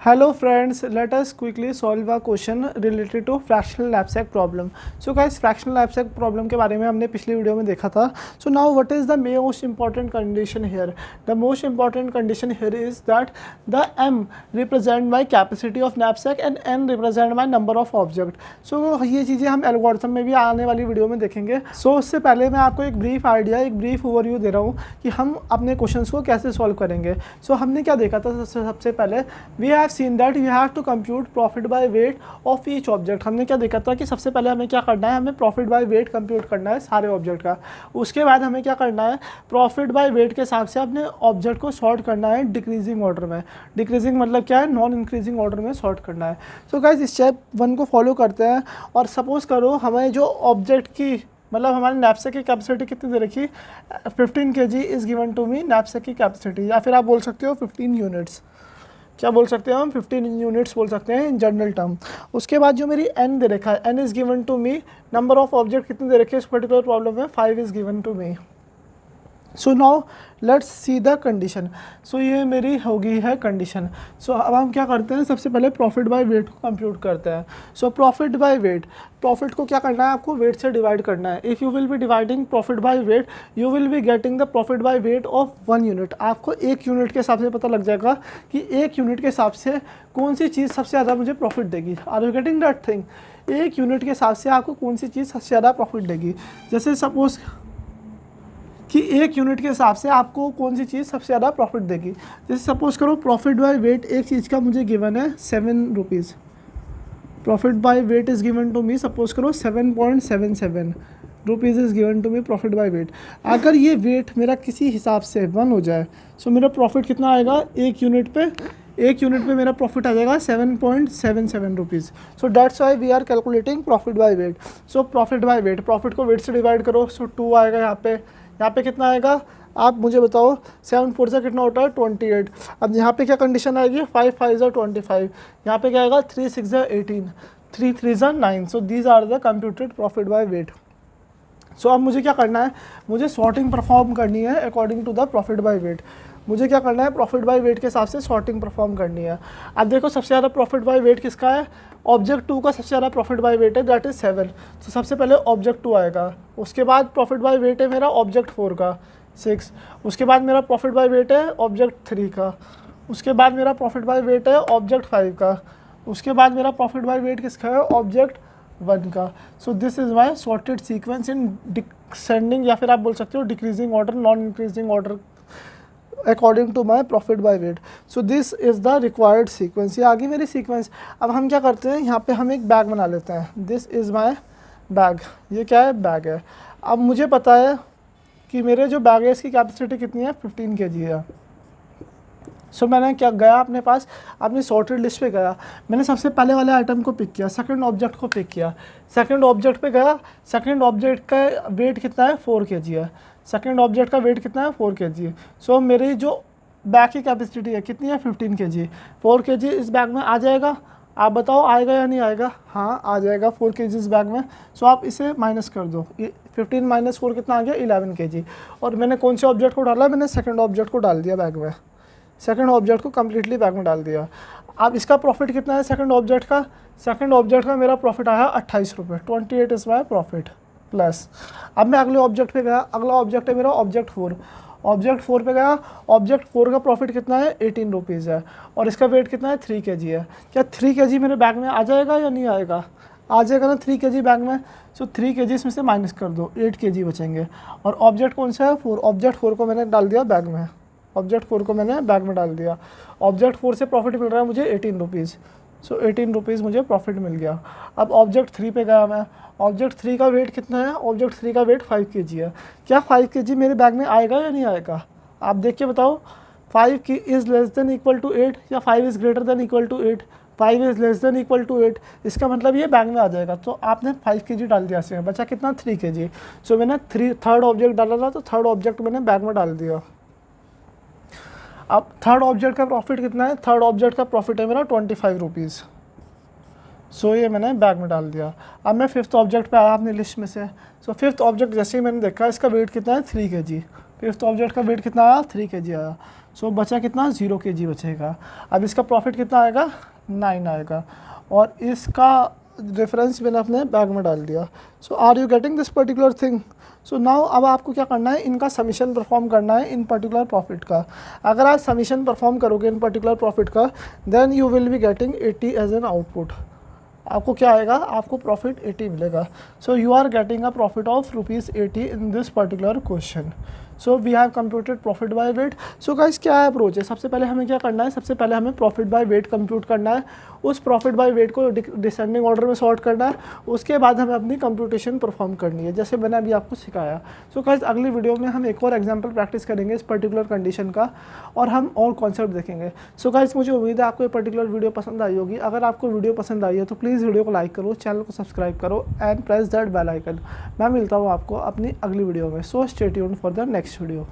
Hello friends, let us quickly solve a question related to fractional knapsack problem. So guys, fractional knapsack problem के बारे में हमने पिछली video में देखा था. So now what is the most important condition here? The most important condition here is that the m represent by capacity of knapsack and n represent by number of object. So ये चीज़ें हम algorithm में भी आने वाली video में देखेंगे. So उससे पहले मैं आपको एक ब्रीफ आइडिया, एक ब्रीफ ओवरव्यू दे रहा हूँ कि हम अपने क्वेश्चंस को कैसे सॉल्व करेंगे. So हमने क्या देखा था सबसे पहले we have seen that you have to compute profit by weight of each object. हमने क्या देखा था कि सबसे पहले हमें क्या करना है, हमें प्रॉफिट बाय वेट कंप्यूट करना है सारे ऑब्जेक्ट का. उसके बाद हमें क्या करना है, प्रॉफिट बाय वेट के हिसाब से अपने ऑब्जेक्ट को सॉर्ट करना है डिक्रीजिंग ऑर्डर में. डिक्रीजिंग मतलब क्या है, नॉन इंक्रीजिंग ऑर्डर में सॉर्ट करना है. सो गाइस स्टेप 1 को फॉलो करते हैं और सपोज करो हमें जो ऑब्जेक्ट की मतलब हमारे नैपसैक की कैपेसिटी कितनी दे रखी, 15 kg is given to me knapsack की कैपेसिटी, या फिर आप बोल सकते हो 15 यूनिट्स. क्या बोल सकते हैं हम, 15 यूनिट्स बोल सकते हैं इन जनरल टर्म. उसके बाद जो मेरी n दे रखा है, n is given to me, number of object कितने दे रखे हैं इस पर्टिकुलर प्रॉब्लम में, 5 is given to me. So now let's see the condition. So ये मेरी होगी है कंडीशन. सो अब हम क्या करते हैं, सबसे पहले प्रॉफिट बाय वेट को कंप्यूट करते हैं. सो प्रॉफिट बाय वेट, प्रॉफिट को क्या करना है, आपको वेट से डिवाइड करना है. If you will B dividing profit by wait you will be getting the profit by weight of 1 unit. आपको 1 यूनिट के हिसाब से पता लग जाएगा कि 1 यूनिट के हिसाब से कौन सी चीज़ सबसे ज़्यादा मुझे प्रॉफिट देगी. Are you getting that thing. 1 unit के हिसाब से आपको कौन सी चीज़ सबसे ज़्यादा प्रॉफिट देगी. जैसे सपोज कि 1 यूनिट के हिसाब से आपको कौन सी चीज़ सबसे ज़्यादा प्रॉफिट देगी. जैसे सपोज करो प्रॉफिट बाय वेट एक चीज़ का मुझे गिवन है 7 rupees. Profit by weight is given to me, suppose करो 7.77 rupees is given to me profit by weight. अगर ये वेट मेरा किसी हिसाब से 1 हो जाए सो मेरा प्रॉफिट कितना आएगा, 1 यूनिट पे मेरा प्रॉफिट आ जाएगा 7.77 rupees. So that's why we are calculating profit by weight. So profit by weight, profit को वेट से डिवाइड करो. सो 2 आएगा यहाँ पे कितना आएगा, आप मुझे बताओ. 7 4 से कितना होता है 28. अब यहाँ पे क्या कंडीशन आएगी, 5 5 25. यहाँ पे क्या आएगा 3 6 18, 3 3 9. So these are the computed profit by weight. So अब मुझे क्या करना है, मुझे सॉर्टिंग परफॉर्म करनी है according to the profit by weight. मुझे क्या करना है, प्रॉफिट बाय वेट के हिसाब से सॉर्टिंग परफॉर्म करनी है. अब देखो सबसे ज़्यादा प्रॉफिट बाय वेट किसका है, ऑब्जेक्ट 2 का सबसे ज़्यादा प्रॉफिट बाय वेट है, दैट इज़ 7. तो सबसे पहले ऑब्जेक्ट 2 आएगा. उसके बाद प्रॉफिट बाय वेट है मेरा ऑब्जेक्ट 4 का 6. उसके बाद मेरा प्रॉफिट बाय वेट है ऑब्जेक्ट 3 का. उसके बाद मेरा प्रॉफिट बाय वेट है ऑब्जेक्ट 5 का. उसके बाद मेरा प्रॉफिट बाय वेट किसका है, ऑब्जेक्ट 1 का. So this is my sorted sequence in descending या फिर आप बोल सकते हो decreasing order, non increasing order according to my profit by weight. So this is the required sequence. ये आगे मेरी सीक्वेंस. अब हम क्या करते हैं, यहाँ पे हम एक बैग बना लेते हैं. This is my bag. ये क्या है, बैग है. अब मुझे पता है कि मेरे जो बैग है इसकी कैपेसिटी कितनी है, 15 kg है. सो मैंने क्या गया अपने पास, अपनी सॉर्टेड लिस्ट पे गया. मैंने सबसे पहले वाले आइटम को पिक किया, सेकंड ऑब्जेक्ट को पिक किया. सेकंड ऑब्जेक्ट पे गया, सेकंड ऑब्जेक्ट का वेट कितना है, 4 kg है. सेकंड ऑब्जेक्ट का वेट कितना है, 4 kg. सो मेरी जो बैग की कैपेसिटी है कितनी है, 15 kg. 4 kg इस बैग में आ जाएगा. आप बताओ आएगा या नहीं आएगा. हाँ आ जाएगा 4 kg इस बैग में. सो आप इसे माइनस कर दो. 15 माइनस 4 कितना आ गया, 11 kg. और मैंने कौन से ऑब्जेक्ट को डाला, मैंने सेकंड ऑब्जेक्ट को डाल दिया बैग में. सेकंड ऑब्जेक्ट को कम्प्लीटली बैग में डाल दिया. अब इसका प्रॉफिट कितना है सेकंड ऑब्जेक्ट का, सेकंड ऑब्जेक्ट का मेरा प्रॉफिट आया 28 रुपये. 28 इज़ माई प्रॉफिट प्लस. अब मैं अगले ऑब्जेक्ट पे गया. अगला ऑब्जेक्ट है मेरा ऑब्जेक्ट 4. ऑब्जेक्ट 4 पे गया. ऑब्जेक्ट 4 का प्रॉफिट कितना है, 18 रुपीज़ है. और इसका वेट कितना है, 3 kg है. क्या 3 kg मेरे बैग में आ जाएगा या नहीं आएगा, आ जाएगा ना 3 kg बैग में. सो 3 kg इसमें से माइनस कर दो, 8 kg बचेंगे. और ऑब्जेक्ट कौन सा है, 4. ऑब्जेक्ट 4 को मैंने डाल दिया बैग में. ऑब्जेक्ट 4 को मैंने बैग में डाल दिया. ऑब्जेक्ट 4 से प्रॉफिट मिल रहा है मुझे 18 रुपीज़. सो 18 रुपीज़ मुझे प्रॉफिट मिल गया. अब ऑब्जेक्ट 3 पे गया मैं. ऑब्जेक्ट 3 का वेट कितना है, ऑब्जेक्ट 3 का वेट 5 kg है. क्या 5 kg मेरे बैग में आएगा या नहीं आएगा, आप देख के बताओ. 5 की is less than equal to 8 या 5 is greater than equal to 8. 5 is less than equal to 8, इसका मतलब ये बैग में आ जाएगा. तो आपने 5 kg डाल दिया इसमें, बचा कितना, 3 kg. सो मैंने थर्ड ऑब्जेक्ट डाला था, तो थर्ड ऑब्जेक्ट मैंने बैग में डाल दिया. अब थर्ड ऑब्जेक्ट का प्रॉफिट कितना है, थर्ड ऑब्जेक्ट का प्रॉफिट है मेरा 25 रुपीज़. सो ये मैंने बैग में डाल दिया. अब मैं फिफ्थ ऑब्जेक्ट पे आया अपनी लिस्ट में से. सो फिफ्थ ऑब्जेक्ट जैसे ही मैंने देखा इसका वेट कितना है, 3 kg. फिफ्थ ऑब्जेक्ट का वेट कितना आया, 3 kg आया. सो बचा कितना 0 kg बचेगा। अब इसका प्रॉफिट कितना आएगा 9 आएगा और इसका रेफरेंस मैंने अपने बैग में डाल दिया। So are you getting this particular thing. So now अब आपको क्या करना है, इनका समीशन परफॉर्म करना है इन पर्टिकुलर प्रॉफिट का। अगर आप समीशन परफॉर्म करोगे इन पर्टिकुलर प्रॉफिट का then you will be getting 80 as an output. आपको क्या आएगा, आपको प्रॉफिट 80 मिलेगा। So you are getting a profit of ₹80 in this particular question. So we have computed profit by weight. So guys क्या है approach है, सबसे पहले हमें क्या करना है, सबसे पहले हमें प्रॉफिट बाय वेट कंप्यूट करना है। उस प्रॉफिट बाय वेट को डिसेंडिंग ऑर्डर में सॉर्ट करना है। उसके बाद हमें अपनी कंप्यूटेशन परफॉर्म करनी है जैसे मैंने अभी आपको सिखाया। सो गाइस अगली वीडियो में हम एक और एग्जाम्पल प्रैक्टिस करेंगे इस पर्टिकुलर कंडीशन का और हम और कॉन्सेप्ट देखेंगे। सो गाइस मुझे उम्मीद है आपको ये पर्टिकुलर वीडियो पसंद आई होगी। अगर आपको वीडियो पसंद आई है तो प्लीज़ वीडियो को लाइक करो, चैनल को सब्सक्राइब करो and press that bell icon. मैं मिलता हूँ आपको अपनी अगली वीडियो में। So stay tuned for the next video.